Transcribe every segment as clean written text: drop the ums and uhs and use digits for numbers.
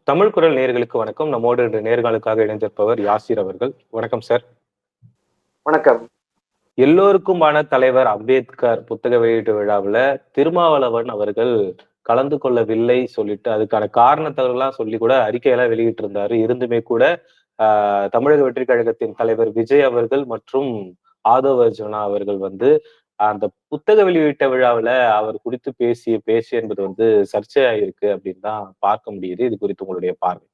தமிழ் குரல் நேயர்களுக்கு வணக்கம். நம்மோடு இன்று நேர்காணலுக்காக இணைந்திருப்பவர் யாசிர் அவர்கள். வணக்கம் சார். வணக்கம். எல்லோருக்குமான தலைவர் அம்பேத்கர் புத்தக வெளியீட்டு விழாவுல திருமாவளவன் அவர்கள் கலந்து கொள்ளவில்லை சொல்லிட்டு, அதுக்கான காரணத்தெல்லாம் சொல்லி கூட அறிக்கையெல்லாம் வெளியிட்டிருந்தாரு. இருந்துமே கூட தமிழக வெற்றிக் கழகத்தின் தலைவர் விஜய் அவர்கள் மற்றும் ஆதவ் அர்ஜுனா அவர்கள் அந்த புத்தக வெளியீட்ட விழாவுல அவர் குறித்து பேசிய பேச்சு என்பது சர்ச்சையாயிருக்கு அப்படின்னு தான் பார்க்க முடியுது. இது குறித்து உங்களுடைய பார்வை?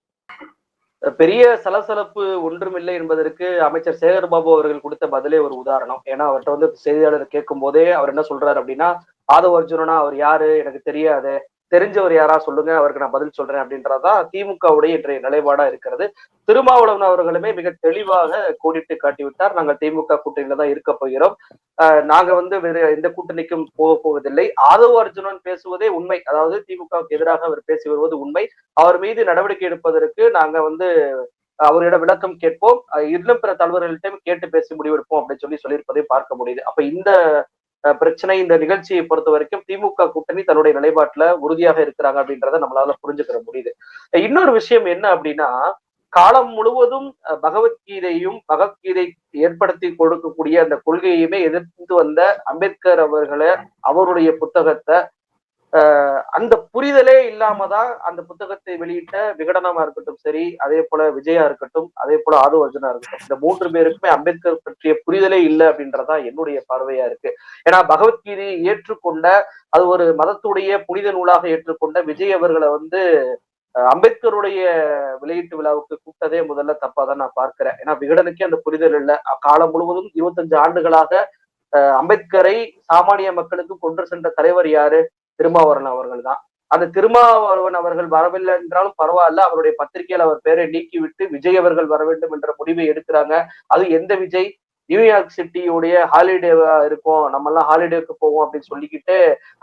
பெரிய சலசலப்பு ஒன்றுமில்லை என்பதற்கு அமைச்சர் சேகர்பாபு அவர்கள் கொடுத்த பதிலே ஒரு உதாரணம். ஏன்னா அவர்ட்ட செய்தியாளர் கேட்கும் போதே அவர் என்ன சொல்றாரு அப்படின்னா, ஆதவ் அர்ஜுனனா அவர் யாரு எனக்கு தெரியாது, தெரிஞ்சவர் யாரா சொல்லுங்க அவருக்கு நான் பதில் சொல்றேன் அப்படின்றதான் திமுகவுடைய இன்றைய நிலைப்பாடா இருக்கிறது. திருமாவளவன் அவர்களுமே மிக தெளிவாக கோடிட்டு காட்டிவிட்டார். நாங்கள் திமுக கூட்டணியில தான் இருக்க போகிறோம். நாங்க வேற எந்த கூட்டணிக்கும் போவதில்லை. ஆதவ் அர்ஜுனன் பேசுவதே உண்மை. அதாவது திமுகவுக்கு எதிராக அவர் பேசி வருவது உண்மை. அவர் மீது நடவடிக்கை எடுப்பதற்கு நாங்க அவரிடம் விளக்கம் கேட்போம். இன்னும் பிற தலைவர்கள்ட்டையும் கேட்டு பேசி முடிவெடுப்போம் அப்படின்னு சொல்லியிருப்பதை பார்க்க முடியுது. அப்ப இந்த பிரச்சனை, இந்த நிகழ்ச்சியை பொறுத்த வரைக்கும் திமுக கூட்டணி தன்னுடைய நிலைப்பாட்டுல உறுதியாக இருக்கிறாங்க அப்படின்றத நம்மளால புரிஞ்சுக்கிற முடியுது. இன்னொரு விஷயம் என்ன அப்படின்னா, காலம் முழுவதும் பகவத்கீதை ஏற்படுத்தி கொடுக்கக்கூடிய அந்த கொள்கையுமே எதிர்த்து வந்த அம்பேத்கர் அவர்களை, அவருடைய புத்தகத்தை அந்த புரிதலே இல்லாம தான் அந்த புத்தகத்தை வெளியிட்ட விகடனமா இருக்கட்டும் சரி, அதே போல விஜயா இருக்கட்டும், அதே போல ஆதவ் அர்ஜுனா இருக்கட்டும், இந்த 3 பேருக்குமே அம்பேத்கர் பற்றிய புரிதலே இல்லை அப்படின்றதா என்னுடைய பார்வையா இருக்கு. ஏன்னா பகவத்கீதையை ஏற்றுக்கொண்ட, அது ஒரு மதத்துடைய புனித நூலாக ஏற்றுக்கொண்ட விஜய் அவர்களை அம்பேத்கருடைய வெளியீட்டு விழாவுக்கு கூப்பிட்டதே முதல்ல தப்பா தான் நான் பார்க்கிறேன். ஏன்னா விகடனுக்கே அந்த புரிதல் இல்லை. காலம் முழுவதும் 25 ஆண்டுகளாக அம்பேத்கரை சாமானிய மக்களுக்கு கொண்டு சென்ற தலைவர் யாரு? திருமாவளவன் அவர்கள் தான். அந்த திருமாவளவன் அவர்கள் வரவில்லை என்றாலும் பரவாயில்ல, அவருடைய பத்திரிகையில் அவர் பேரை நீக்கிவிட்டு விஜய் அவர்கள் வர வேண்டும் என்ற முடிவை எடுக்கிறாங்க. அது எந்த விஜய்? நியூயார்க் சிட்டியுடைய ஹாலிடேவா இருக்கும், நம்ம எல்லாம் ஹாலிடேவுக்கு போவோம் அப்படின்னு சொல்லிக்கிட்டு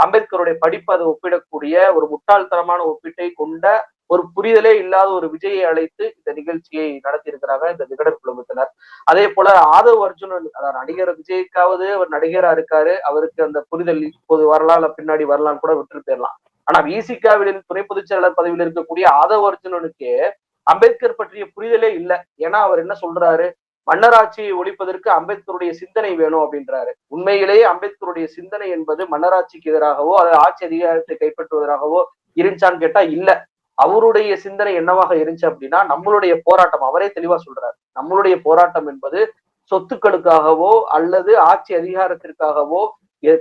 அம்பேத்கருடைய படிப்பு அதை ஒப்பிடக்கூடிய ஒரு முட்டாள்தனமான ஒப்பீட்டை கொண்ட ஒரு புரிதலே இல்லாத ஒரு விஜயை அழைத்து இந்த நிகழ்ச்சியை நடத்தி இருக்கிறாங்க இந்த விகடன் குழுமத்தினர். அதே போல ஆதவ் அர்ஜுனன், அதாவது நடிகர் விஜய்க்காவது அவர் நடிகரா இருக்காரு, அவருக்கு அந்த புரிதல் இப்போது வரலாம் இல்ல பின்னாடி வரலாம் கூட விட்டு போயிடலாம். ஆனா விசிகாவின் துணை பொதுச் செயலாளர் பதவியில் இருக்கக்கூடிய ஆதவ் அர்ஜுனனுக்கு அம்பேத்கர் பற்றிய புரிதலே இல்லை. ஏன்னா அவர் என்ன சொல்றாரு, மன்னராட்சியை ஒழிப்பதற்கு அம்பேத்கருடைய சிந்தனை வேணும் அப்படின்றாரு. உண்மையிலேயே அம்பேத்கருடைய சிந்தனை என்பது மன்னராட்சிக்கு எதிராகவோ அல்லது ஆட்சி அதிகாரத்தை கைப்பற்றுவதற்காகவோ இருந்துச்சான்னு கேட்டா இல்ல. அவருடைய சிந்தனை என்னவாக இருந்துச்சு அப்படின்னா, நம்மளுடைய போராட்டம், அவரே தெளிவா சொல்றாரு, நம்மளுடைய போராட்டம் என்பது சொத்துக்களுக்காகவோ அல்லது ஆட்சி அதிகாரத்திற்காகவோ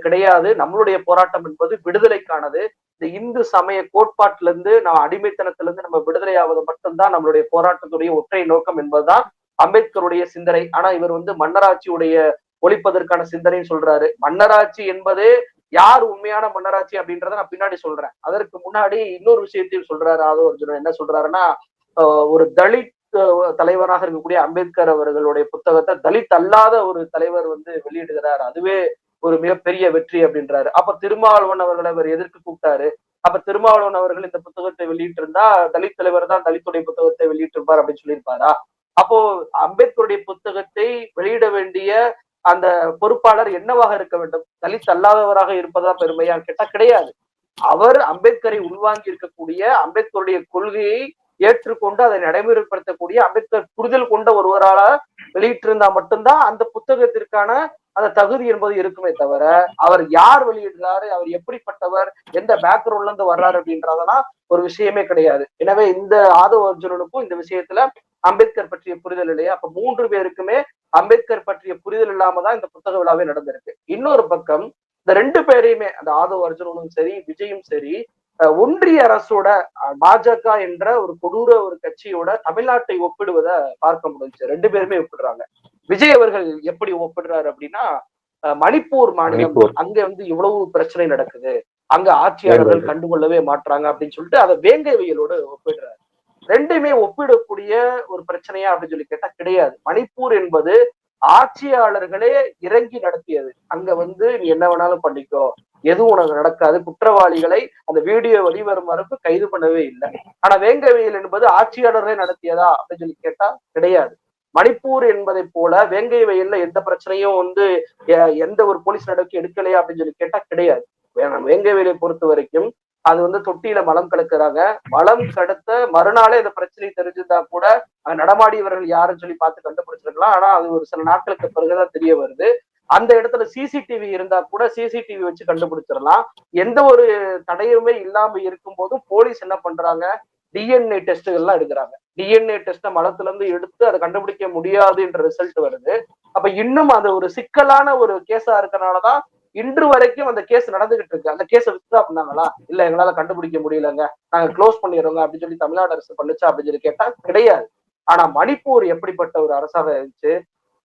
கிடையாது. நம்மளுடைய போராட்டம் என்பது விடுதலைக்கானது. இந்த இந்து சமய கோட்பாட்டில இருந்து நம்ம அடிமைத்தனத்திலிருந்து நம்ம விடுதலை ஆவது மட்டும்தான் நம்மளுடைய போராட்டத்துடைய ஒற்றை நோக்கம் என்பதுதான் அம்பேத்கருடைய சிந்தனை. ஆனா இவர் மன்னராட்சியுடைய ஒழிப்பதற்கான சிந்தனைன்னு சொல்றாரு. மன்னராட்சி என்பது யார் உண்மையான மன்னராட்சி அப்படின்றத நான் பின்னாடி சொல்றேன். அதற்கு முன்னாடி இன்னொரு விஷயத்தையும் சொல்றாரு ஆதவ் அர்ஜுனன். என்ன சொல்றாருன்னா, ஒரு தலித் தலைவராக இருக்கக்கூடிய அம்பேத்கர் அவர்களுடைய புத்தகத்தை தலித் அல்லாத ஒரு தலைவர் வெளியிடுகிறார், அதுவே ஒரு மிகப்பெரிய வெற்றி அப்படின்றாரு. அப்ப திருமாவளவன் அவர்களை அவர் எதற்கு கூப்பிட்டாரு? அப்ப திருமாவளவன் அவர்கள் இந்த புத்தகத்தை வெளியிட்டு இருந்தா தலித் தலைவர் தான் தலித்துடைய புத்தகத்தை வெளியிட்டிருப்பார் அப்படின்னு சொல்லியிருப்பாரா? அப்போ அம்பேத்கருடைய புத்தகத்தை வெளியிட வேண்டிய அந்த பொறுப்பாளர் என்னவாக இருக்க வேண்டும்? தலித் அல்லாதவராக இருப்பதா பெருமையான்னு கேட்டா கிடையாது. அவர் அம்பேத்கரை உள்வாங்கி இருக்கக்கூடிய, அம்பேத்கருடைய கொள்கையை ஏற்றுக்கொண்டு அதை நடைமுறைப்படுத்தக்கூடிய, அம்பேத்கர் புரிதல் கொண்ட ஒருவரால வெளியிட்டிருந்தா மட்டும்தான் அந்த புத்தகத்திற்கான அந்த தகுதி என்பது இருக்குமே தவிர, அவர் யார் வெளியிடுறாரு, அவர் எப்படிப்பட்டவர், எந்த பேக்ரவுண்ட்ல இருந்து வர்றாரு அப்படின்றதெல்லாம் ஒரு விஷயமே கிடையாது. எனவே இந்த ஆதவ் அர்ஜுனனுக்கும் இந்த விஷயத்துல அம்பேத்கர் பற்றிய புரிதல் இல்லையா? அப்ப 3 பேருக்குமே அம்பேத்கர் பற்றிய புரிதல் இல்லாம தான் இந்த புத்தக விழாவே நடந்திருக்கு. இன்னொரு பக்கம் இந்த 2 பேரையுமே, அந்த ஆதவ் அர்ஜுனனும் சரி விஜயும் சரி, ஒன்றிய அரசோட பாஜக என்ற ஒரு கொடூர ஒரு கட்சியோட தமிழ்நாட்டை ஒப்பிடுவதை பார்க்க முடிஞ்சு. 2 பேருமே ஒப்பிடுறாங்க. விஜய் அவர்கள் எப்படி ஒப்பிடுறாரு அப்படின்னா, மணிப்பூர் மாநிலம், அங்க இவ்வளவு பிரச்சனை நடக்குது, அங்க ஆட்சியாளர்கள் கண்டுகொள்ளவே மாட்டாங்க அப்படின்னு சொல்லிட்டு அதை வேங்கை வயலோடு ஒப்பிடுறாரு. 2மே ஒப்பிடக்கூடிய ஒரு பிரச்சனையா அப்படின்னு சொல்லி கேட்டா கிடையாது. மணிப்பூர் என்பது ஆட்சியாளர்களே இறங்கி நடத்தியது. அங்க நீ என்ன வேணாலும் பண்ணிக்கோ, எதுவும் உனக்கு நடக்காது, குற்றவாளிகளை அந்த வீடியோ வெளிவரும் வரைக்கும் கைது பண்ணவே இல்லை. ஆனா வேங்கவையில் என்பது ஆட்சியாளர்களே நடத்தியதா அப்படின்னு சொல்லி கேட்டா கிடையாது. மணிப்பூர் என்பதை போல வேங்கை வயல்ல எந்த பிரச்சனையும் எந்த ஒரு போலீஸ் நடவடிக்கை எடுக்கலையா அப்படின்னு சொல்லி கேட்டா கிடையாது. வேங்கை வயலை பொறுத்த வரைக்கும் அது வந்து தொட்டியில மலம் கலக்குறாங்க. மலம் கடத்த மறுநாளே இந்த பிரச்சனை தெரிஞ்சிருந்தா கூட நடமாடியவர்கள் யாருன்னு சொல்லி பார்த்து கண்டுபிடிச்சிருக்கலாம். ஆனா அது ஒரு சில நாட்களுக்கு பிறகுதான் தெரிய வருது. அந்த இடத்துல சிசிடிவி இருந்தா கூட சிசிடிவி வச்சு கண்டுபிடிச்சிடலாம். எந்த ஒரு தடையுமே இல்லாம இருக்கும் போதும் போலீஸ் என்ன பண்றாங்க, டிஎன்ஏ டெஸ்ட்கள்லாம் எடுக்கிறாங்க. டிஎன்ஏ டெஸ்ட மலத்துல இருந்து எடுத்து அதை கண்டுபிடிக்க முடியாது என்ற ரிசல்ட் வருது. அப்ப இன்னும் அது ஒரு சிக்கலான ஒரு கேஸா இருக்கனாலதான் இன்று வரைக்கும் அந்த கேஸ் நடந்துகிட்டு இருக்கு. அந்த கேஸை வித்ட்ரா பண்ணாங்களா? இல்ல எங்களால கண்டுபிடிக்க முடியலங்க, நாங்க க்ளோஸ் பண்ணிடுறோங்க அப்படின்னு சொல்லி தமிழ்நாடு அரசு பண்ணுச்சா அப்படின்னு சொல்லி கேட்டா கிடையாது. ஆனா மணிப்பூர் எப்படிப்பட்ட ஒரு அரசாக இருந்துச்சு,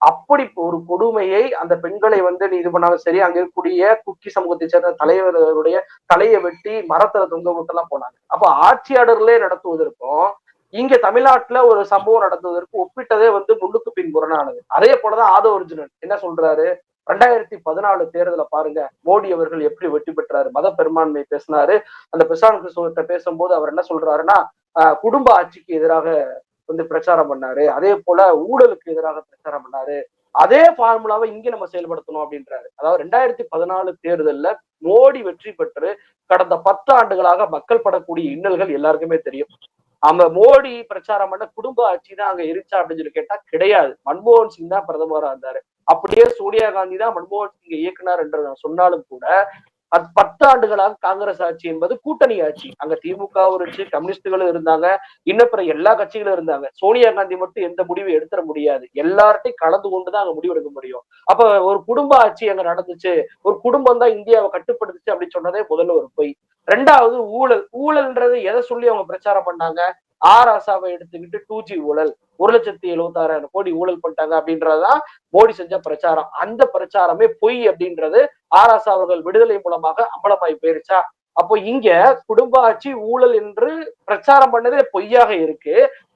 அப்படி ஒரு கொடுமையை அந்த பெண்களை வந்து இது பண்ணாலும் சரி, அங்க இருக்கக்கூடிய குக்கி சமூகத்தை சேர்ந்த தலைவர்களுடைய தலையை வெட்டி மரத்துல தொங்க விட்டுலாம் போனாங்க. அப்ப ஆட்சியாளர்களே நடத்துவதற்கும் இங்க தமிழ்நாட்டுல ஒரு சம்பவம் நடத்துவதற்கு ஒப்பிட்டதே வந்து முன்னுக்கு பின் முரணானது. அதே போலதான் ஆதவ அர்ஜுனன் என்ன சொல்றாரு, 2014 தேர்தலை பாருங்க, மோடி அவர்கள் எப்படி வெற்றி பெற்றாரு, மத பெரும்பான்மை பேசினாரு. அந்த பிரசாந்த் கிஷோர்கிட்ட பேசும்போது அவர் என்ன சொல்றாருன்னா, குடும்ப ஆட்சிக்கு எதிராக வந்து பிரச்சாரம் பண்ணாரு. அதே போல ஊழலுக்கு எதிராக பிரச்சாரம் பண்ணாரு. அதே ஃபார்முலாவை இங்க நம்ம செயல்படுத்தணும் அப்படின்றாரு. அதாவது 2014 தேர்தல்ல மோடி வெற்றி பெற்று கடந்த 10 ஆண்டுகளாக மக்கள் படக்கூடிய இன்னல்கள் எல்லாருக்குமே தெரியும். அந்த மோடி பிரச்சாரம் பண்ண குடும்ப ஆட்சி தான் அங்க இருந்துச்சா அப்படின்னு சொல்லி கேட்டா கிடையாது. மன்மோகன் சிங் தான் பிரதமரா இருந்தாரு. அப்படியே சோனியா காந்தி தான் மன்மோகன் சிங் இயக்குனர் என்று சொன்னாலும் கூட அது 10 ஆண்டுகளாக காங்கிரஸ் ஆட்சி என்பது கூட்டணி ஆட்சி. அங்க திமுகவும் இருந்துச்சு, கம்யூனிஸ்டுகளும் இருந்தாங்க, இன்னும் பிற எல்லா கட்சிகளும் இருந்தாங்க. சோனியா காந்தி மட்டும் எந்த முடிவும் எடுத்துட முடியாது. எல்லார்ட்டையும் கலந்து கொண்டுதான் அங்க முடிவு எடுக்க முடியும். அப்ப ஒரு குடும்ப ஆட்சி அங்க நடந்துச்சு, ஒரு குடும்பம் தான் இந்தியாவை கட்டுப்படுத்துச்சு அப்படின்னு சொன்னதே முதல்ல ஒரு பொய். ரெண்டாவது ஊழல். ஊழல்ன்றது எதை சொல்லி அவங்க பிரச்சாரம் பண்ணாங்க, ஆசாவை எடுத்துக்கிட்டு 2G ஊழல், 1,76,000 கோடி ஊழல் பண்ணிட்டாங்க அப்படின்றதுதான் மோடி செஞ்ச பிரச்சாரம். அந்த பிரச்சாரமே பொய் அப்படின்றது ஆராசா அவர்கள் விடுதலை மூலமாக அம்பலமாய் போயிருச்சா? அப்போ இங்க குடும்ப ஆட்சி ஊழல் என்று பிரச்சாரம் பண்ணதே பொய்யாக இருக்கு.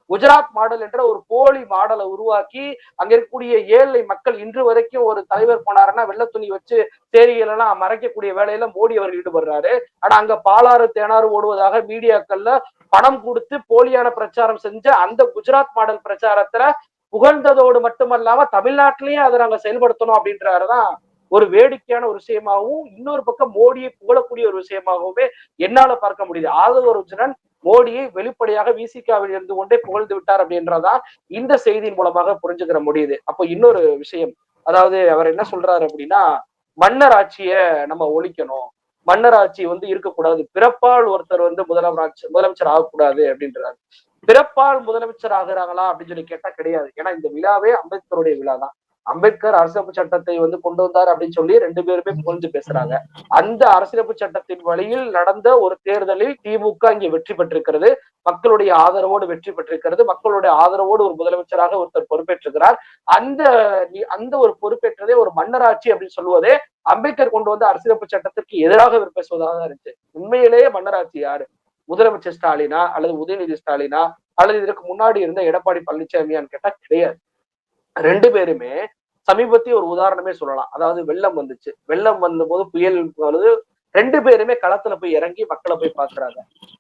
குஜராத் மாடல் என்ற ஒரு போலி மாடலை உருவாக்கி அங்க இருக்கக்கூடிய ஏழை மக்கள் இன்று வரைக்கும் ஒரு தலைவர் போனாருன்னா வெள்ளை துணி வச்சு சேரிகள் எல்லாம் மறைக்கக்கூடிய வேலையில மோடி அவர்கள் ஈடுபடுறாரு. ஆனா அங்க பாலாறு தேனாறு ஓடுவதாக மீடியாக்கள்ல பணம் கொடுத்து போலியான பிரச்சாரம் செஞ்ச அந்த குஜராத் மாடல் பிரச்சாரத்துல புகழ்ந்ததோடு மட்டுமல்லாம தமிழ்நாட்டிலேயே அதை நாங்க செயல்படுத்தணும் அப்படின்றதான் ஒரு வேடிக்கையான ஒரு விஷயமாகவும், இன்னொரு பக்கம் மோடியை புகழக்கூடிய ஒரு விஷயமாகவுமே என்னால பார்க்க முடியுது. ஆதவ அர்ஜுனன் மோடியை வெளிப்படையாக விசிகாவில் இருந்து கொண்டே புகழ்ந்து விட்டார் அப்படின்றதான் இந்த செய்தியின் மூலமாக புரிஞ்சுக்கிற முடியுது. அப்போ இன்னொரு விஷயம், அதாவது அவர் என்ன சொல்றாரு அப்படின்னா, மன்னர் ஆட்சிய நம்ம ஒழிக்கணும், மன்னர் ஆட்சி வந்து இருக்கக்கூடாது, பிறப்பால் ஒருத்தர் வந்து முதலமைச்சர் ஆகக்கூடாது அப்படின்றாரு. பிறப்பால் முதலமைச்சர் ஆகுறாங்களா அப்படின்னு சொல்லி கேட்டா கிடையாது. ஏன்னா இந்த விழாவே அம்பேத்கருடைய விழா தான். அம்பேத்கர் அரசியலமைப்பு சட்டத்தை வந்து கொண்டு வந்தார் அப்படின்னு சொல்லி 2 பேருமே புகழ்ந்து பேசுறாங்க. அந்த அரசியலமைப்பு சட்டத்தின் வழியில் நடந்த ஒரு தேர்தலில் திமுக இங்கே வெற்றி பெற்றிருக்கிறது, மக்களுடைய ஆதரவோடு வெற்றி பெற்றிருக்கிறது, மக்களுடைய ஆதரவோடு ஒரு முதலமைச்சராக ஒருத்தர் பொறுப்பேற்றுகிறார். அந்த அந்த ஒரு பொறுப்பேற்றதே ஒரு மன்னராட்சி அப்படின்னு சொல்லுவதே அம்பேத்கர் கொண்டு வந்த அரசியலமைப்பு சட்டத்திற்கு எதிராக இவர் பேசுவதாக தான் இருந்துச்சு. உண்மையிலேயே மன்னராட்சி யாரு, முதலமைச்சர் ஸ்டாலினா அல்லது உதயநிதி ஸ்டாலினா அல்லது இதற்கு முன்னாடி இருந்த எடப்பாடி பழனிசாமியான்னு கேட்டா கிடையாது. 2 பேருமே சமீபத்திய ஒரு உதாரணமே சொல்லலாம். அதாவது வெள்ளம் வந்துச்சு, வெள்ளம் வந்த போது புயல் பொழுது 2 பேருமே களத்துல போய் இறங்கி மக்களை போய் பாக்குறாங்க.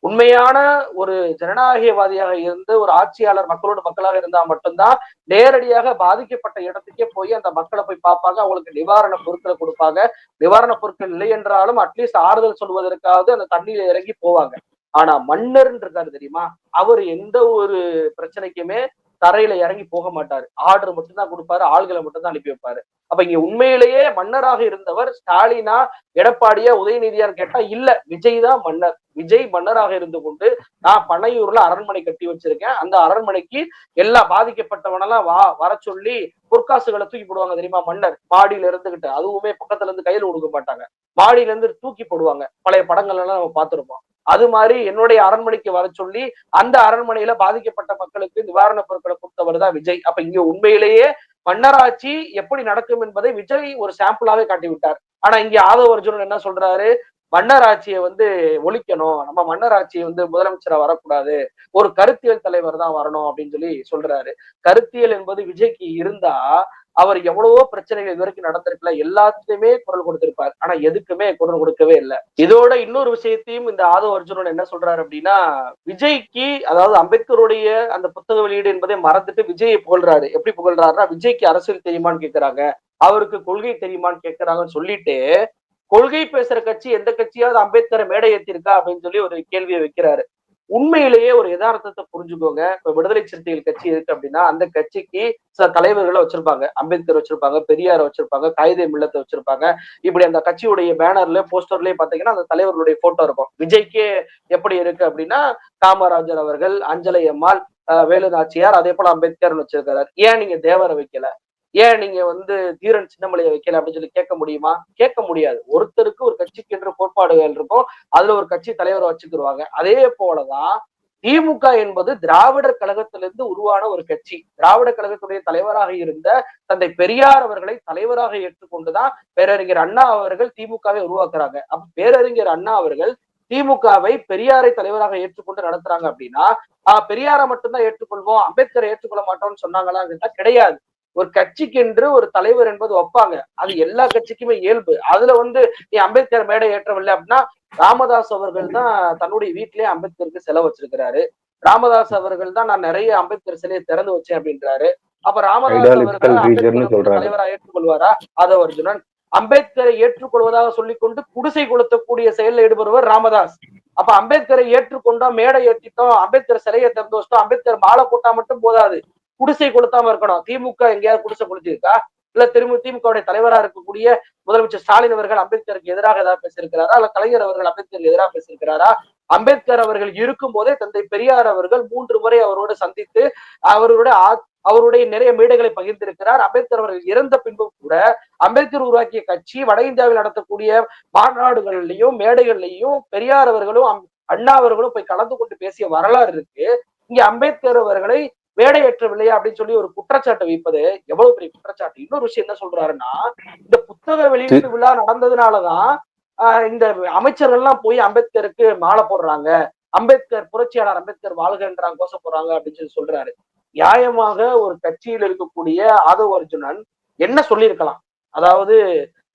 உண்மையான ஒரு ஜனநாயகவாதியாக இருந்து ஒரு ஆட்சியாளர் மக்களோட மக்களாக இருந்தா மட்டும்தான் நேரடியாக பாதிக்கப்பட்ட இடத்துக்கே போய் அந்த மக்களை போய் பார்ப்பாங்க, அவங்களுக்கு நிவாரண பொருட்களை கொடுப்பாங்க. நிவாரண பொருட்கள் இல்லை என்றாலும் அட்லீஸ்ட் ஆறுதல் சொல்வதற்காவது அந்த தண்ணியில இறங்கி போவாங்க. ஆனா மன்னர்ன்னு இருக்காரு தெரியுமா, அவர் எந்த ஒரு பிரச்சனைக்குமே தரையில இறங்கி போக மாட்டாரு. ஆர்டர் மட்டும்தான் கொடுப்பாரு, ஆள்களை மட்டும்தான் அனுப்பி வைப்பாரு. அப்ப இங்க உண்மையிலேயே மன்னராக இருந்தவர் ஸ்டாலினா, எடப்பாடியா, உதயநிதியான்னு கேட்டா இல்ல, விஜய் தான் மன்னர். விஜய் மன்னராக இருந்து கொண்டு நான் பனையூர்ல அரண்மனை கட்டி வச்சிருக்கேன், அந்த அரண்மனைக்கு எல்லா பாதிக்கப்பட்டவனெல்லாம் வர சொல்லி பொற்காசுகளை தூக்கி போடுவாங்க தெரியுமா மன்னர், மாடியில இருந்துகிட்டு. அதுவுமே பக்கத்துல இருந்து கையில கொடுக்க மாட்டாங்க, மாடியில இருந்து தூக்கி போடுவாங்க. பழைய படங்கள் எல்லாம் நம்ம பார்த்திருப்போம். அது மாதிரி என்னுடைய அரண்மனைக்கு வர சொல்லி அந்த அரண்மனையில பாதிக்கப்பட்ட மக்களுக்கு நிவாரணப் பொருட்களை கொடுத்தவர் தான் விஜய். அப்ப இங்க உண்மையிலேயே மன்னராட்சி எப்படி நடக்கும் என்பதை விஜய் ஒரு சாம்பிளாவே காட்டிவிட்டார். ஆனா இங்க ஆதவ அர்ஜுனன் என்ன சொல்றாரு, மன்னராட்சியை வந்து ஒழிக்கணும், நம்ம மன்னராட்சியை வந்து முதலமைச்சரா வரக்கூடாது, ஒரு கருத்தியல் தலைவர் தான் வரணும் அப்படின்னு சொல்லி சொல்றாரு. கருத்தியல் என்பது விஜய்க்கு இருந்தா அவர் எவ்வளவோ பிரச்சனைகள் இது வரைக்கும் நடந்திருக்கல, எல்லாத்துலயுமே குரல் கொடுத்திருப்பார். ஆனா எதுக்குமே குரல் கொடுக்கவே இல்லை. இதோட இன்னொரு விஷயத்தையும் இந்த ஆதவ அர்ஜுனன் என்ன சொல்றாரு அப்படின்னா, விஜய்க்கு அதாவது அம்பேத்கருடைய அந்த புத்தக வெளியீடு என்பதை மறந்துட்டு விஜயை புகழ்றாரு. எப்படி புகழ்றாருன்னா, விஜய்க்கு அரசியல் தெரியுமான்னு கேட்கிறாங்க, அவருக்கு கொள்கை தெரியுமான்னு கேட்கிறாங்கன்னு சொல்லிட்டு கொள்கை பேசுற கட்சி எந்த கட்சியாவது அம்பேத்கரை மேடை ஏத்திருக்கா அப்படின்னு சொல்லி ஒரு கேள்வியை வைக்கிறாரு. உண்மையிலேயே ஒரு யதார்த்தத்தை புரிஞ்சுக்கோங்க. இப்ப விடுதலை சிறுத்தைகள் கட்சி இருக்கு அப்படின்னா அந்த கட்சிக்கு சில தலைவர்களை வச்சிருப்பாங்க. அம்பேத்கர் வச்சிருப்பாங்க, பெரியார் வச்சிருப்பாங்க, காயிதே மில்லத்தை வச்சிருப்பாங்க. இப்படி அந்த கட்சியுடைய பேனர்ல போஸ்டர்லயே பாத்தீங்கன்னா அந்த தலைவர்களுடைய போட்டோ இருக்கும். விஜய்க்கே எப்படி இருக்கு அப்படின்னா காமராஜர் அவர்கள், அஞ்சலை அம்மாள், வேலு நாச்சியார், அதே போல அம்பேத்கர் வச்சிருக்கிறார். ஏன் நீங்க தேவரை வைக்கல, ஏன் நீங்க தீரன் சின்னமலையை வைக்கல அப்படின்னு சொல்லி கேட்க முடியுமா? கேட்க முடியாது. ஒருத்தருக்கு ஒரு கட்சிக்கு என்ற கோட்பாடுகள் இருக்கும். அதுல ஒரு கட்சி தலைவரை வச்சுக்கிருவாங்க. அதே போலதான் திமுக என்பது திராவிடர் கழகத்திலிருந்து உருவான ஒரு கட்சி. திராவிட கழகத்துடைய தலைவராக இருந்த தந்தை பெரியார் அவர்களை தலைவராக ஏற்றுக்கொண்டுதான் பேரறிஞர் அண்ணா அவர்கள் திமுகவை உருவாக்குறாங்க. அப்ப பேரறிஞர் அண்ணா அவர்கள் திமுகவை பெரியாரை தலைவராக ஏற்றுக்கொண்டு நடத்துறாங்க அப்படின்னா பெரியாரை மட்டும்தான் ஏற்றுக்கொள்வோம், அம்பேத்கரை ஏற்றுக்கொள்ள மாட்டோம்னு சொன்னாங்களா கிடையாது. ஒரு கட்சிக்கென்று ஒரு தலைவர் என்பது வைப்பாங்க. அது எல்லா கட்சிக்குமே இயல்பு. அதுல நீ அம்பேத்கர் மேடை ஏற்றவில்லை அப்படின்னா ராமதாஸ் அவர்கள் தான் தன்னுடைய வீட்டிலேயே அம்பேத்கருக்கு செலவு வச்சிருக்கிறாரு. ராமதாஸ் அவர்கள் தான் நான் நிறைய அம்பேத்கர் சிலையை திறந்து வச்சேன் அப்படின்றாரு. அப்ப ராமதாஸ் அவர்கள் அம்பேத்கர் தலைவரா ஏற்றுக்கொள்வாரா? ஆதவ அர்ஜுனன். அம்பேத்கரை ஏற்றுக்கொள்வதாக சொல்லிக்கொண்டு குடிசை கொளுத்தக்கூடிய செயலில் ஈடுபடுவர் ராமதாஸ். அப்ப அம்பேத்கரை ஏற்றுக்கொண்டோம், மேடை ஏற்றிட்டோம், அம்பேத்கர் சிலையை திறந்து வச்சிட்டோம், அம்பேத்கர் மாலை போட்டா மட்டும் போதாது, குடிசை கொளுத்தாம இருக்கணும். திமுக எங்கேயாவது குடிசை கொளுத்திருக்கா? இல்ல திமுகவுடைய தலைவரா இருக்கக்கூடிய முதலமைச்சர் ஸ்டாலின் அவர்கள் அம்பேத்கருக்கு எதிராக ஏதாவது பேசியிருக்கிறாரா? இல்ல கலைஞர் அவர்கள் அம்பேத்கருக்கு எதிராக பேசியிருக்கிறாரா? அம்பேத்கர் அவர்கள் இருக்கும் போதே தந்தை பெரியார் அவர்கள் 3 முறை அவரோடு சந்தித்து அவருடைய நிறைய மேடைகளை பகிர்ந்திருக்கிறார். அம்பேத்கர் அவர்கள் இறந்த பின்பும் கூட அம்பேத்கர் உருவாக்கிய கட்சி வட இந்தியாவில் நடத்தக்கூடிய மாநாடுகள்லையும் மேடைகள்லையும் பெரியார் அவர்களும் அண்ணா அவர்களும் போய் கலந்து கொண்டு பேசிய வரலாறு இருக்கு. இங்க அம்பேத்கர் அவர்களை மேடையேற்றவில்லையா அப்படின்னு சொல்லி ஒரு குற்றச்சாட்டு வைப்பது எவ்வளவு பெரிய குற்றச்சாட்டு. இன்னொரு விஷயம் என்ன சொல்றாருன்னா, இந்த புத்தக வெளியீட்டு விழா நடந்ததுனாலதான் இந்த அமைச்சர்கள்லாம் போய் அம்பேத்கருக்கு மாலை போடுறாங்க, அம்பேத்கர் புரட்சியாளர் அம்பேத்கர் வாழ்கன்றாங்க, கோஷம் போடுறாங்க அப்படின்னு சொல்லி சொல்றாரு. நியாயமாக ஒரு கட்சியில் இருக்கக்கூடிய ஆதவ அர்ஜுனன் என்ன சொல்லியிருக்கலாம்? அதாவது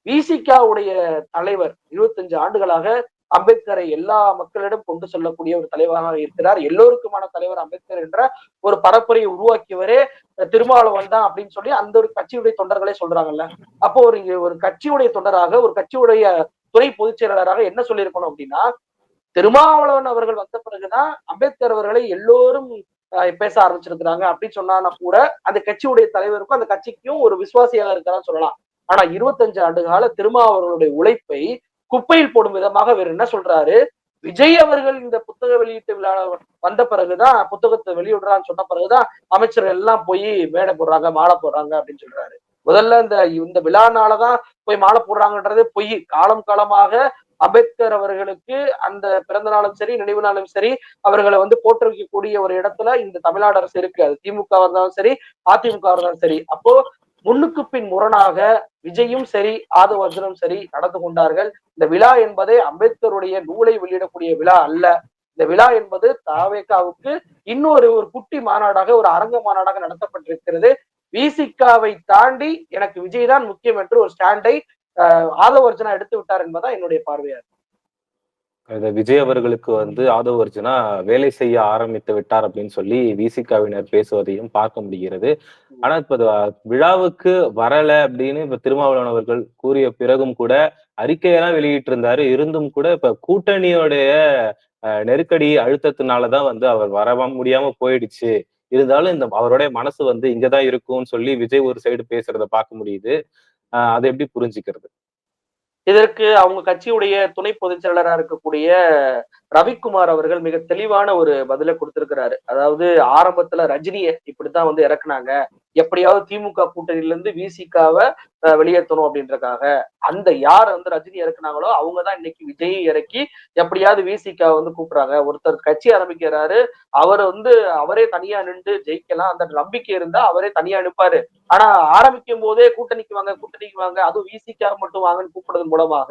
விசிகாவுடைய தலைவர் 25 ஆண்டுகளாக அம்பேத்கரை எல்லா மக்களிடம் கொண்டு செல்லக்கூடிய ஒரு தலைவராக இருக்கிறார். எல்லோருக்குமான தலைவர் அம்பேத்கர் என்ற ஒரு பரப்புரையை உருவாக்கியவரே திருமாவளவன் தான் அப்படின்னு சொல்லி அந்த ஒரு கட்சியுடைய தொண்டர்களே சொல்றாங்கல்ல. அப்போ ஒரு கட்சியுடைய தொண்டராக, ஒரு கட்சியுடைய துணை பொதுச் செயலாளராக என்ன சொல்லியிருக்கணும் அப்படின்னா, திருமாவளவன் அவர்கள் வந்த பிறகுதான் அம்பேத்கர் அவர்களை எல்லோரும் பேச ஆரம்பிச்சிருக்கிறாங்க அப்படின்னு சொன்னா கூட அந்த கட்சியுடைய தலைவருக்கும் அந்த கட்சிக்கும் ஒரு விசுவாசியாக இருக்கிறான்னு சொல்லலாம். ஆனா 25 ஆண்டு கால திருமாவளவனுடைய உழைப்பை குப்பையில் போடும் விதமாக வேற என்ன சொல்றாரு? விஜய் அவர்கள் இந்த புத்தக வெளியீட்டு விழா வந்த பிறகுதான், புத்தகத்தை வெளியிடுறான்னு சொன்ன பிறகுதான் அமைச்சர்கள் எல்லாம் போய் மேடை போடுறாங்க, மாலை போடுறாங்க அப்படின்னு சொல்றாரு. முதல்ல இந்த விழானாலதான் போய் மாலை போடுறாங்கன்றது பொய். காலம் காலமாக அம்பேத்கர் அவர்களுக்கு அந்த பிறந்த நாளும் சரி, நினைவு நாளும் சரி, அவர்களை போற்றுவிக்கக்கூடிய ஒரு இடத்துல இந்த தமிழ்நாடு அரசு இருக்கு. அது திமுக இருந்தாலும் சரி, அதிமுக இருந்தாலும் சரி. அப்போ முன்னுக்கு பின் முரணாக விஜயும் சரி, ஆதவ அர்ஜுனும் சரி நடந்து கொண்டார்கள். இந்த விழா என்பதே அம்பேத்கருடைய நூலை வெளியிடக்கூடிய விழா அல்ல. இந்த விழா என்பது தாவேகாவுக்கு இன்னொரு குட்டி மாநாடாக, ஒரு அரங்க மாநாடாக நடத்தப்பட்டிருக்கிறது. விசிகாவை தாண்டி எனக்கு விஜய் தான் முக்கியம் என்று ஒரு ஸ்டாண்டை ஆதவ அர்ஜுனா எடுத்து விட்டார் என்பதா என்னுடைய பார்வையா இருக்கு. விஜய் அவர்களுக்கு ஆதவ அர்ஜுனா வேலை செய்ய ஆரம்பித்து விட்டார் அப்படின்னு சொல்லி விசிகாவினர் பேசுவதையும் பார்க்க முடிகிறது. ஆனா இப்ப விழாவுக்கு வரல அப்படின்னு இப்ப திருமாவளவன் அவர்கள் கூறிய பிறகும் கூட அறிக்கையெல்லாம் வெளியிட்டு இருந்தாரு. இருந்தும் கூட இப்ப கூட்டணியோடைய நெருக்கடி அழுத்தத்தினாலதான் அவர் வர முடியாம போயிடுச்சு. இருந்தாலும் அவருடைய மனசு இங்கதான் இருக்கும்னு சொல்லி விஜய் ஒரு சைடு பேசுறத பார்க்க முடியுது. அதை எப்படி புரிஞ்சுக்கிறது? இதற்கு அவங்க கட்சியுடைய துணை பொதுச் செயலராக இருக்கக்கூடிய ரவிக்குமார் அவர்கள் மிக தெளிவான ஒரு பதிலை கொடுத்திருக்கிறாரு. அதாவது ஆரம்பத்துல ரஜினியை இப்படித்தான் இறக்குனாங்க, எப்படியாவது திமுக கூட்டணியில இருந்து விசிகாவை வெளியேற்றணும் அப்படின்றக்காக. அந்த யார் ரஜினி இறக்குனாங்களோ அவங்கதான் இன்னைக்கு விஜயை இறக்கி எப்படியாவது விசிகா கூப்பிடுறாங்க. ஒருத்தர் கட்சி ஆரம்பிக்கிறாரு, அவர் அவரே தனியா நின்று ஜெயிக்கலாம், அந்த நம்பிக்கை இருந்தா அவரே தனியா அனுப்பாரு. ஆனா ஆரம்பிக்கும் போதே கூட்டணிக்கு வாங்க, அதுவும் விசிகா மட்டும் வாங்கன்னு கூப்பிடுறது மூலமாக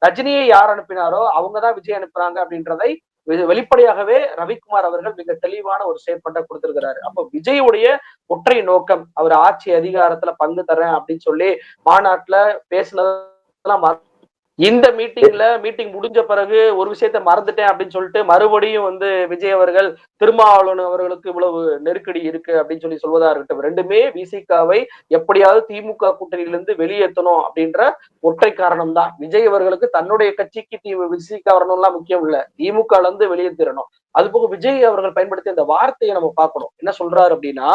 ரஜினியை யார் அனுப்பினாரோ அவங்கதான் விஜய் அனுப்புறாங்க அப்படின்றதை வெளிப்படையாகவே ரவிக்குமார் அவர்கள் மிக தெளிவான ஒரு ஸ்டேட்மெண்ட்டை கொடுத்திருக்கிறாரு. அப்ப விஜயுடைய ஒற்றை நோக்கம், அவர் ஆட்சி அதிகாரத்துல பங்கு தரேன் அப்படின்னு சொல்லி மாநாட்டுல பேசினதெல்லாம் இந்த மீட்டிங் முடிஞ்ச பிறகு ஒரு விஷயத்த மறந்துட்டேன் அப்படின்னு சொல்லிட்டு மறுபடியும் விஜய் அவர்கள் திருமாவளவன் அவர்களுக்கு இவ்வளவு நெருக்கடி இருக்கு அப்படின்னு சொல்வதா இருக்கட்டும், ரெண்டுமே விசிகாவை எப்படியாவது திமுக கூட்டணியிலிருந்து வெளியேற்றணும் அப்படின்ற ஒற்றை காரணம் தான். விஜய் அவர்களுக்கு தன்னுடைய கட்சிக்கு விசிகா வரணும்லாம் முக்கியம் இல்ல, திமுக இருந்து வெளியேற்றணும். அது போக விஜய் அவர்கள் பயன்படுத்திய இந்த வார்த்தையை நம்ம பார்க்கணும். என்ன சொல்றாரு அப்படின்னா,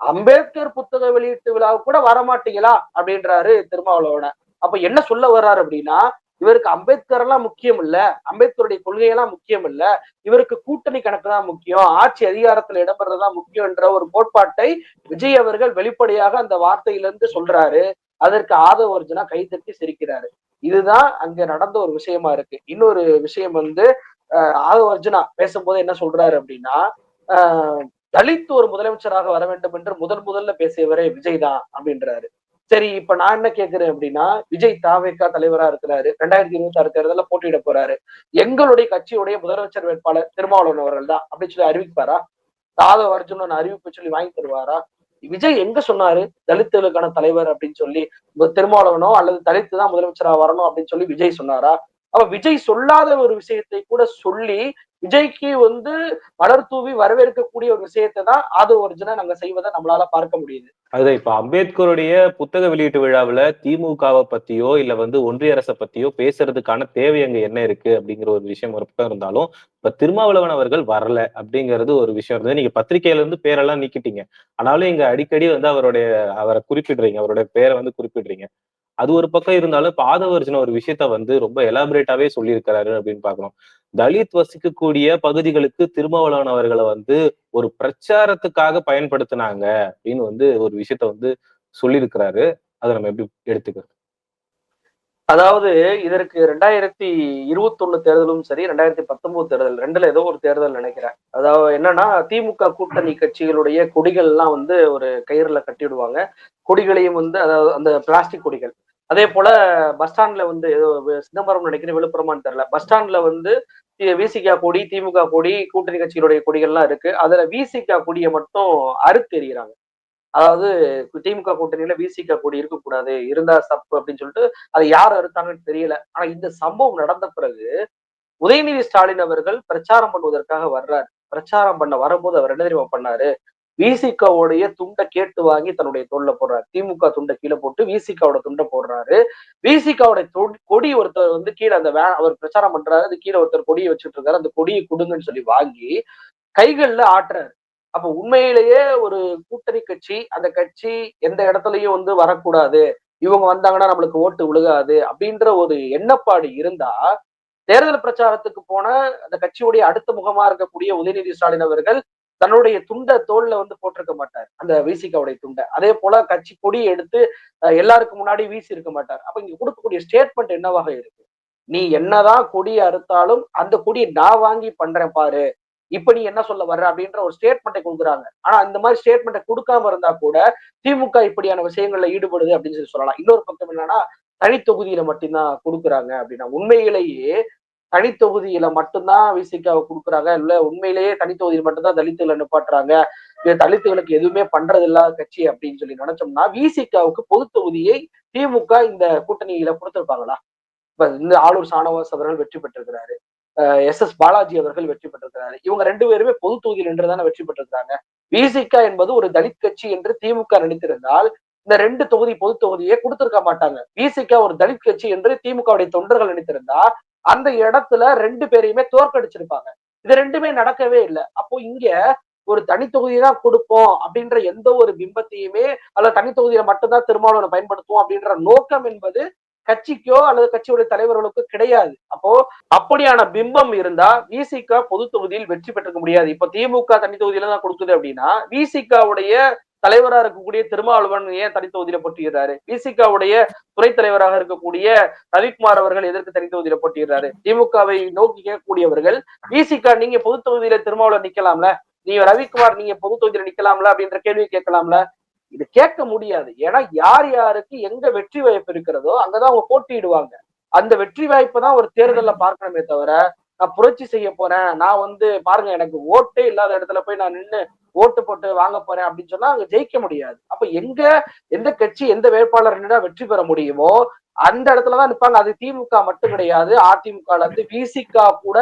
அம்பேத்கர் புத்தக வெளியீட்டு விழாவுக்கு கூட வரமாட்டீங்களா அப்படின்றாரு திருமாவளவன. அப்ப என்ன சொல்ல வர்றாரு அப்படின்னா, இவருக்கு அம்பேத்கர் எல்லாம் முக்கியம் இல்ல, அம்பேத்கருடைய கொள்கையெல்லாம் முக்கியம் இல்ல, இவருக்கு கூட்டணி கணக்கு தான் முக்கியம், ஆட்சி அதிகாரத்துல இடம்பெறதுதான் முக்கியம் என்ற ஒரு கோட்பாட்டை விஜய் அவர்கள் வெளிப்படையாக அந்த வார்த்தையிலிருந்து சொல்றாரு. அதற்கு ஆதவ அர்ஜுனா கைதட்டி சிரிக்கிறாரு. இதுதான் அங்க நடந்த ஒரு விஷயமா இருக்கு. இன்னொரு விஷயம் ஆதவ அர்ஜுனா பேசும்போது என்ன சொல்றாரு அப்படின்னா, ஆஹ் தலித் ஒரு முதலமைச்சராக வர வேண்டும் என்று முதல்ல பேசியவரே விஜய் தான் அப்படின்றாரு. சரி, இப்ப நான் என்ன கேக்குறேன் அப்படின்னா, விஜய் தாவேகா தலைவரா இருக்கிறாரு, 2026 தேர்தலில் போட்டியிட போறாரு. எங்களுடைய கட்சியுடைய முதலமைச்சர் வேட்பாளர் திருமாவளவன் அவர்கள் தான் அப்படின்னு சொல்லி அறிவிப்பாரா? ஆதவ அர்ஜுனன் அறிவிப்பு சொல்லி வாங்கி தருவாரா? விஜய் எங்க சொன்னாரு தலித்துகளுக்கான தலைவர் அப்படின்னு சொல்லி? திருமாவளவனோ அல்லது தலித்து தான் முதலமைச்சரா வரணும் அப்படின்னு சொல்லி விஜய் சொன்னாரா? அப்ப விஜய் சொல்லாத ஒரு விஷயத்தை கூட சொல்லி விஜய்க்கு மலர் தூவி வரவேற்கக்கூடிய ஒரு விஷயத்தை தான் ஆதவ அர்ஜுனா நாங்க செய்வதை நம்மளால பார்க்க முடியுது. அதுதான் இப்ப அம்பேத்கருடைய புத்தக வெளியீட்டு விழாவுல திமுகவை பத்தியோ இல்ல ஒன்றிய அரசை பத்தியோ பேசுறதுக்கான தேவை அங்க என்ன இருக்கு அப்படிங்கிற ஒரு விஷயம் ஒரு பக்கம் இருந்தாலும், இப்ப திருமாவளவன் அவர்கள் வரல அப்படிங்கிறது ஒரு விஷயம் இருந்தது. நீங்க பத்திரிகையில இருந்து பேரெல்லாம் நீக்கிட்டீங்க. ஆனாலும் இங்க அடிக்கடி அவரை குறிப்பிடுறீங்க, அவருடைய பேரை குறிப்பிடுறீங்க. அது ஒரு பக்கம் இருந்தாலும் இப்ப ஆதவர்ஜுன ஒரு விஷயத்த ரொம்ப எலாபரேட்டாவே சொல்லியிருக்கிறாரு அப்படின்னு பாக்குறோம். தலித் வசிக்கக்கூடிய பகுதிகளுக்கு திருமாவளவன் அவர்களை ஒரு பிரச்சாரத்துக்காக பயன்படுத்தினாங்க அப்படின்னு ஒரு விஷயத்த சொல்லியிருக்கிறாரு. அதை நம்ம எப்படி எடுத்துக்கிறது? அதாவது இதற்கு 2021 தேர்தலும் சரி, 2019 தேர்தல் 2ல ஏதோ ஒரு தேர்தல் நினைக்கிறேன். அதாவது என்னன்னா, திமுக கூட்டணி கட்சிகளுடைய கொடிகள் எல்லாம் ஒரு கயிறுல கட்டிவிடுவாங்க. கொடிகளையும் அதாவது அந்த பிளாஸ்டிக் கொடிகள். அதே போல பஸ் ஸ்டாண்ட்ல ஏதோ சிதம்பரம் நினைக்கிறேன், விழுப்புரமான்னு தெரியல. பஸ் ஸ்டாண்ட்ல விசிக கொடி, திமுக கொடி, கூட்டணி கட்சிகளுடைய கொடிகள்லாம் இருக்கு. அதுல விசிக கொடியை மட்டும் அறுத்து எறிகிறாங்க. அதாவது திமுக கூட்டணியில விசிக கொடி இருக்கக்கூடாது, இருந்தா தப்பு அப்படின்னு சொல்லிட்டு அதை யார் அறுத்தாங்கன்னு தெரியல. ஆனா இந்த சம்பவம் நடந்த பிறகு உதயநிதி ஸ்டாலின் அவர்கள் பிரச்சாரம் பண்ணுவதற்காக வர்றாரு. பிரச்சாரம் பண்ண வரும்போது அவர் என்ன தெரியுமா பண்ணாரு? விசிகாவுடைய துண்டை கேட்டு வாங்கி தன்னுடைய தோல்ல போடுறாரு. திமுக துண்டை கீழே போட்டு விசிகாவோட துண்டை போடுறாரு. விசிகாவுடைய கொடி ஒருத்தர் கீழே அந்த அவர் பிரச்சாரம் பண்றாரு, அது கீழே ஒருத்தர் கொடியை வச்சுட்டு இருக்காரு. அந்த கொடியை கொடுங்கன்னு சொல்லி வாங்கி கைகள்ல ஆட்டுறாரு. அப்ப உண்மையிலேயே ஒரு கூட்டணி கட்சி, அந்த கட்சி எந்த இடத்துலயும் வரக்கூடாது, இவங்க வந்தாங்கன்னா நம்மளுக்கு ஓட்டு விழுகாது அப்படின்ற ஒரு எண்ணப்பாடு இருந்தா, தேர்தல் பிரச்சாரத்துக்கு போன அந்த கட்சியுடைய அடுத்த முகமா இருக்கக்கூடிய உதயநிதி ஸ்டாலின் அவர்கள் தன்னுடைய துண்டை தோல்ல போட்டிருக்க மாட்டார், அந்த விசிகாவுடைய துண்டை. அதே போல கட்சி கொடியை எடுத்து எல்லாருக்கும் முன்னாடி வீசி இருக்க மாட்டார். அப்ப இங்க கொடுக்கக்கூடிய ஸ்டேட்மெண்ட் என்னவாக இருக்கு? நீ என்னதான் கொடியை அறுத்தாலும் அந்த கொடியை நான் வாங்கி பண்றேன் பாரு, இப்ப நீ என்ன சொல்ல வர்ற அப்படின்ற ஒரு ஸ்டேட்மெண்ட்டை கொடுக்குறாங்க. ஆனா இந்த மாதிரி ஸ்டேட்மெண்ட்டை கொடுக்காம இருந்தா கூட திமுக இப்படியான விஷயங்கள்ல ஈடுபடுது அப்படின்னு சொல்லலாம். இன்னொரு பக்கம் என்னன்னா, தனி தொகுதியில மட்டும்தான் கொடுக்குறாங்க அப்படின்னா, உண்மையிலேயே தனி தொகுதியில மட்டும்தான் விசிகாவை கொடுக்குறாங்க, இல்ல உண்மையிலேயே தனி தொகுதியில் மட்டும்தான் தலித்துகளை நிப்பாட்டுறாங்க, தலித்துகளுக்கு எதுவுமே பண்றது இல்லாத கட்சி அப்படின்னு சொல்லி நினைச்சோம்னா, விசிகாவுக்கு பொது தொகுதியை திமுக இந்த கூட்டணியில கொடுத்திருப்பாங்களா? இப்ப இந்த ஆளூர் ஷானவாஸ் அவர்கள் வெற்றி பெற்றிருக்கிறாரு, எஸ் பாலாஜி அவர்கள் வெற்றி பெற்றிருக்கிறாரு. இவங்க 2 பேருமே பொது தொகுதியில் நின்றுதானே வெற்றி பெற்றிருக்காங்க. விசிக என்பது ஒரு தலித் கட்சி என்று திமுக நினைத்திருந்தால் இந்த 2 தொகுதி பொது தொகுதியை கொடுத்திருக்க மாட்டாங்க. விசிக ஒரு தலித் கட்சி என்று திமுகவுடைய தொண்டர்கள் நினைத்திருந்தா அந்த இடத்துல 2 பேரையுமே தோற்கடிச்சிருப்பாங்க. இது 2மே நடக்கவே இல்லை. அப்போ இங்க ஒரு தனி தொகுதியை தான் கொடுப்போம் அப்படின்ற எந்த ஒரு பிம்பத்தையுமே, அல்ல தனி தொகுதியில மட்டும்தான் திருமாவளவனை பயன்படுத்துவோம் அப்படின்ற நோக்கம் என்பது கட்சிக்கோ அல்லது கட்சியுடைய தலைவர்களுக்கோ கிடையாது. அப்போ அப்படியான பிம்பம் இருந்தா விசிக பொது தொகுதியில் வெற்றி பெற்றுக்க முடியாது. இப்ப திமுக தனி தொகுதியில தான் கொடுக்குது அப்படின்னா, விசிகவுடைய தலைவரா இருக்கக்கூடிய திருமாவளவன் ஏன் தனி தொகுதியில போட்டியிடுறாரு? விசிகவுடைய துணைத் தலைவராக இருக்கக்கூடிய ரவிக்குமார் அவர்கள் எதற்கு தனி தொகுதியில போட்டியிடுறாரு? திமுகவை நோக்கி கேட்கக்கூடியவர்கள், விசிக நீங்க பொது தொகுதியில திருமாவளவன் நிக்கலாம்ல, நீங்க ரவிக்குமார் நீங்க பொது தொகுதியில நிக்கலாம்ல அப்படின்ற கேள்வி கேட்கலாம்ல? இது கேட்க முடியாது. ஏன்னா யார் யாருக்கு எங்க வெற்றி வாய்ப்பு இருக்கிறதோ அங்கதான் அவங்க போட்டியிடுவாங்க. அந்த வெற்றி வாய்ப்பை தான் ஒரு தேர்தல்ல பார்க்கணுமே தவிர, நான் புரட்சி செய்ய போறேன், நான் பாருங்க எனக்கு ஓட்டே இல்லாத இடத்துல போய் நான் நின்னு ஓட்டு போட்டு வாங்க போறேன் அப்படின்னு சொன்னா அங்க ஜெயிக்க முடியாது. அப்ப எந்த கட்சி எந்த வேட்பாளர் நின்னா வெற்றி பெற முடியுமோ அந்த இடத்துலதான் நிற்பாங்க. அது திமுக மட்டும் கிடையாது. அதிமுகல இருந்து விசிக கூட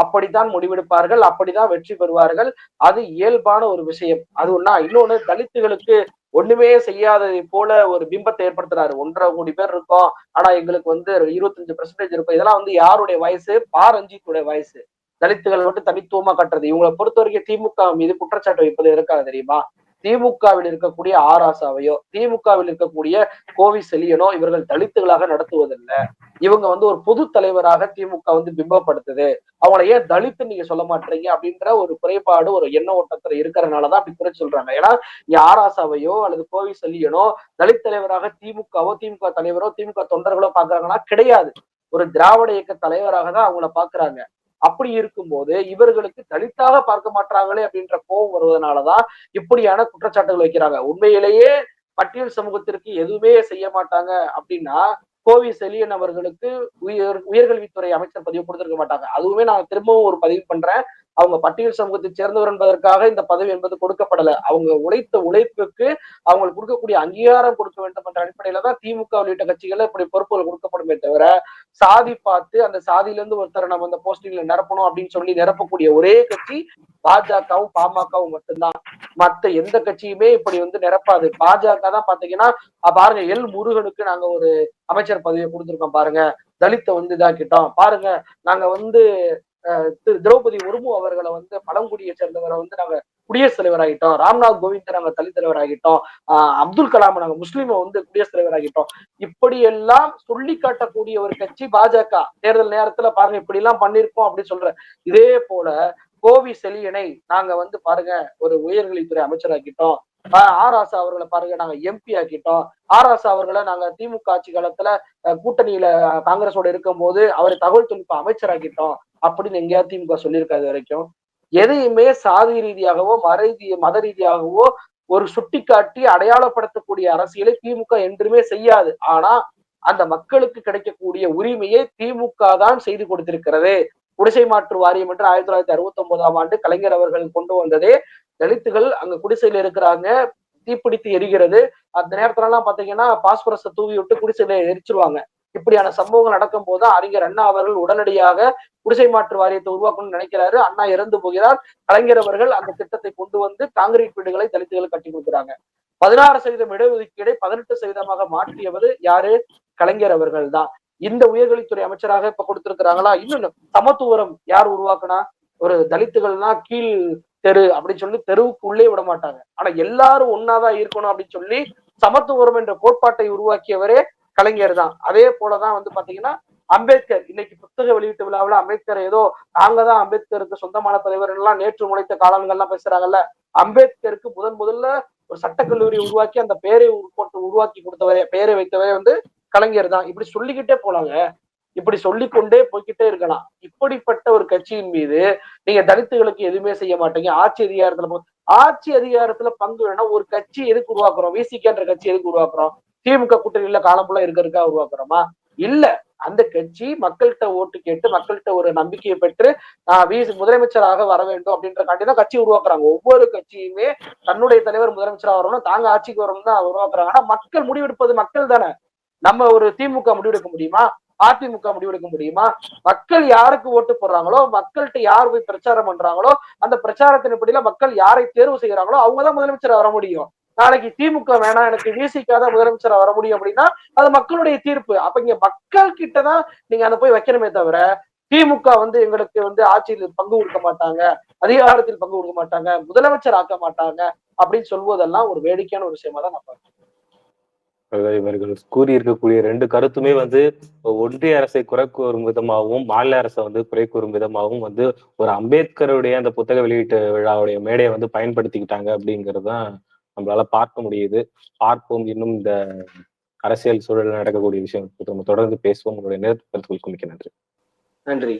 அப்படித்தான் முடிவெடுப்பார்கள், அப்படிதான் வெற்றி பெறுவார்கள். அது இயல்பான ஒரு விஷயம். அது ஒண்ணா. இன்னொன்னு, தலித்துகளுக்கு ஒண்ணுமே செய்யாததை போல ஒரு பிம்பத்தை ஏற்படுத்துறாரு. 1.5 கோடி பேர் இருக்கோம், ஆனா எங்களுக்கு வந்து 25% இருக்கும். இதெல்லாம் வந்து யாருடைய வாய்ஸ்? பா ரஞ்சித்துடைய வாய்ஸ். தலித்துகள் மட்டும் தனித்துவமா கட்டுறது. இவங்களை பொறுத்த வரைக்கும் திமுக மீது குற்றச்சாட்டு வைப்பது எதற்காக தெரியுமா? திமுகவில் இருக்கக்கூடிய ஆராசாவையோ, திமுகவில் இருக்கக்கூடிய கோவி செழியனோ இவர்கள் தலித்துகளாக நடத்துவதில்ல. இவங்க வந்து ஒரு பொது தலைவராக திமுக வந்து பிம்பப்படுத்துது. அவங்கள ஏன் தலித்து நீங்க சொல்ல மாட்டீங்க அப்படின்ற ஒரு குறைபாடு, ஒரு எண்ண ஓட்டத்துல இருக்கிறதுனாலதான் அப்படி குறை சொல்றாங்க. ஏன்னா இங்க ஆராசாவையோ அல்லது கோவி செழியனோ தலித் தலைவராக திமுகவோ, திமுக தலைவரோ, திமுக தொண்டர்களோ பாக்குறாங்கன்னா கிடையாது. ஒரு திராவிட இயக்க தலைவராக தான் அவங்கள பாக்குறாங்க. அப்படி இருக்கும்போது இவர்களுக்கு தலித்தாக பார்க்க மாட்டாங்களே அப்படின்ற கோபம் வருவதனாலதான் இப்படியான குற்றச்சாட்டுகள் வைக்கிறாங்க. உண்மையிலேயே பட்டியல் சமூகத்திற்கு எதுவுமே செய்ய மாட்டாங்க அப்படின்னா கோவி செழியன் அவர்களுக்கு உயர்கல்வித்துறை அமைச்சர் பதிவு கொடுத்திருக்க மாட்டாங்க. அதுவுமே நான் திரும்பவும் ஒரு பதிவு பண்றேன். அவங்க பட்டியல் சமூகத்தை சேர்ந்தவர் என்பதற்காக இந்த பதவி என்பது கொடுக்கப்படல. அவங்க உழைத்த உழைப்புக்கு அவங்களுக்கு கொடுக்கக்கூடிய அங்கீகாரம் கொடுக்க வேண்டும் என்ற அடிப்படையில தான் திமுக உள்ளிட்ட கட்சிகள் இப்படி பொறுப்புகள் கொடுக்கப்படுமே தவிர, சாதி பார்த்து அந்த சாதியில இருந்து ஒருத்தரை நம்ம அந்த போஸ்டிங்ல நிரப்பணும் அப்படின்னு சொல்லி நிரப்பக்கூடிய ஒரே கட்சி பாஜகவும் பாமகவும் மட்டும்தான். மத்த எந்த கட்சியுமே இப்படி வந்து நிரப்பாது. பாஜக தான் பாத்தீங்கன்னா பாருங்க, எல் முருகனுக்கு நாங்க ஒரு அமைச்சர் பதவியை கொடுத்திருக்கோம் பாருங்க. தலித்தை வந்து இதாக்கிட்டோம் பாருங்க. நாங்க வந்து திரு திரௌபதி முர்மு அவர்களை வந்து பழங்குடியை சேர்ந்தவரை வந்து நாங்க குடியரசுத் தலைவர் ஆகிட்டோம். ராம்நாத் கோவிந்த் நாங்க தலித் தலைவர் ஆகிட்டோம். அப்துல் கலாம் நாங்க முஸ்லீமை வந்து குடியரசுத் தலைவர் ஆகிட்டோம். இப்படி எல்லாம் சொல்லி காட்டக்கூடிய ஒரு கட்சி பாஜக. தேர்தல் நேரத்துல பாருங்க இப்படி எல்லாம் பண்ணிருக்கோம் அப்படின்னு சொல்ற. இதே போல கோவி செழியனை நாங்க வந்து பாருங்க ஒரு உயர்கல்வித்துறை அமைச்சராக்கிட்டோம். ஆர் ஆசா அவர்களை பாருங்க நாங்க எம்பி ஆக்கிட்டோம். ஆர் ஆசா அவர்களை நாங்க திமுக ஆட்சி காலத்துல கூட்டணியில காங்கிரஸோட இருக்கும் போது அவரை தகவல் தொழில்நுட்ப அமைச்சராக்கிட்டோம் அப்படின்னு எங்கேயாவது திமுக சொல்லியிருக்காது வரைக்கும். எதையுமே சாதி ரீதியாகவோ மத ரீதியாகவோ ஒரு சுட்டிக்காட்டி அடையாளப்படுத்தக்கூடிய அரசியலை திமுக என்றுமே செய்யாது. ஆனா அந்த மக்களுக்கு கிடைக்கக்கூடிய உரிமையை திமுக தான் செய்து கொடுத்திருக்கிறது. குடிசை மாற்று வாரியம் என்று 1969ஆம் ஆண்டு கலைஞர் அவர்கள் கொண்டு வந்ததே, தலித்துகள் அங்க குடிசையில இருக்கிறாங்க, தீப்பிடித்து எரிகிறது. அந்த நேரத்துல எல்லாம் பாத்தீங்கன்னா பாஸ்பரஸை தூவி விட்டு குடிசையில எரிச்சிருவாங்க. இப்படியான சம்பவங்கள் நடக்கும் போது அறிஞர் அண்ணா அவர்கள் உடனடியாக குடிசை மாற்று வாரியத்தை உருவாக்கணும்னு நினைக்கிறாரு. அண்ணா இறந்து போகிறார். கலைஞர் அவர்கள் அந்த திட்டத்தை கொண்டு வந்து காங்கிரீட் வீடுகளை தலித்துகளுக்கு கட்டி கொடுக்குறாங்க. 16% இடஒதுக்கீடை 18% மாற்றியவர் யாரு? கலைஞர் அவர்கள் தான். இந்த உயர்கல்வித்துறை அமைச்சராக இப்ப கொடுத்திருக்கிறாங்களா? இன்னொன்னு, சமத்துவரம் யார் உருவாக்குனா? ஒரு தலித்துகள்னா கீழ் தெரு அப்படின்னு சொல்லி தெருவுக்கு உள்ளே விட மாட்டாங்க. ஆனா எல்லாரும் ஒன்னாதான் இருக்கணும் அப்படின்னு சொல்லி சமத்துவரம் என்ற கோட்பாட்டை உருவாக்கியவரே கலைஞர் தான். அதே போலதான் வந்து பாத்தீங்கன்னா அம்பேத்கர் இன்னைக்கு புத்தக வெளியீட்டு விழாவில் அம்பேத்கர் ஏதோ நாங்க தான் அம்பேத்கருக்கு சொந்தமான தலைவர் எல்லாம் நேற்று முளைத்த காலங்கள்லாம் பேசுறாங்கல்ல. அம்பேத்கருக்கு முதல்ல ஒரு சட்டக்கல்லூரி உருவாக்கி அந்த பேரை உருவாக்கி கொடுத்தவரே, பேரை வைத்தவரே வந்து கலைஞர் தான். இப்படி சொல்லிக்கிட்டே போலாங்க. இப்படி சொல்லிக்கொண்டே போய்கிட்டே இருக்கலாம். இப்படிப்பட்ட ஒரு கட்சியின் மீது நீங்க தலித்துகளுக்கு எதுவுமே செய்ய மாட்டீங்க. ஆட்சி அதிகாரத்துல பங்கு வேணா ஒரு கட்சி எதுக்கு உருவாக்குறோம்? விசிகன்ற கட்சி எதுக்கு உருவாக்குறோம்? திமுக கூட்டணியில காலம்புள்ள இருக்கிறதுக்கா உருவாக்குறோமா? இல்ல. அந்த கட்சி மக்கள்கிட்ட ஓட்டு கேட்டு மக்கள்கிட்ட ஒரு நம்பிக்கையை பெற்று முதலமைச்சராக வர வேண்டும் அப்படின்ற காண்டிதான் கட்சி உருவாக்குறாங்க. ஒவ்வொரு கட்சியுமே தன்னுடைய தலைவர் முதலமைச்சராக வரணும், தாங்க ஆட்சிக்கு வரணும் தான் உருவாக்குறாங்க. ஆனா மக்கள் முடிவெடுப்பது மக்கள் தானே. நம்ம ஒரு திமுக முடிவெடுக்க முடியுமா? அதிமுக முடிவெடுக்க முடியுமா? மக்கள் யாருக்கு ஓட்டு போடுறாங்களோ, மக்கள்கிட்ட யார் போய் பிரச்சாரம் பண்றாங்களோ, அந்த பிரச்சாரத்தின் அடிப்படையில மக்கள் யாரை தேர்வு செய்யறாங்களோ அவங்கதான் முதலமைச்சரா வர முடியும். நாளைக்கு திமுக வேணாம், எனக்கு விசிக தான் முதலமைச்சரா வர முடியும் அப்படின்னா அது மக்களுடைய தீர்ப்பு. அப்ப இங்க மக்கள் கிட்டதான் நீங்க அதை போய் வைக்கணுமே தவிர, திமுக வந்து எங்களுக்கு வந்து ஆட்சியில் பங்கு கொடுக்க மாட்டாங்க, அதிகாரத்தில் பங்கு கொடுக்க மாட்டாங்க, முதலமைச்சர் ஆக்க மாட்டாங்க அப்படின்னு சொல்வதெல்லாம் ஒரு வேடிக்கையான ஒரு விஷயமா தான் நான் பார்க்கிறேன். இவர்கள் கூறியிருக்கக்கூடிய 2 கருத்துமே வந்து ஒன்றிய அரசை குறை கூறும் விதமாகவும், மாநில அரசை வந்து குறை கூறும் விதமாகவும் வந்து ஒரு அம்பேத்கருடைய அந்த புத்தக வெளியீட்டு விழாவுடைய மேடையை வந்து பயன்படுத்திக்கிட்டாங்க அப்படிங்கிறது தான் நம்மளால பார்க்க முடியுது. பார்ப்போம். இன்னும் இந்த அரசியல் சூழல் நடக்கக்கூடிய விஷயம் நம்ம தொடர்ந்து பேசுவோம். உங்களுடைய நேரத்துக்கு மிக்க நன்றி. நன்றி.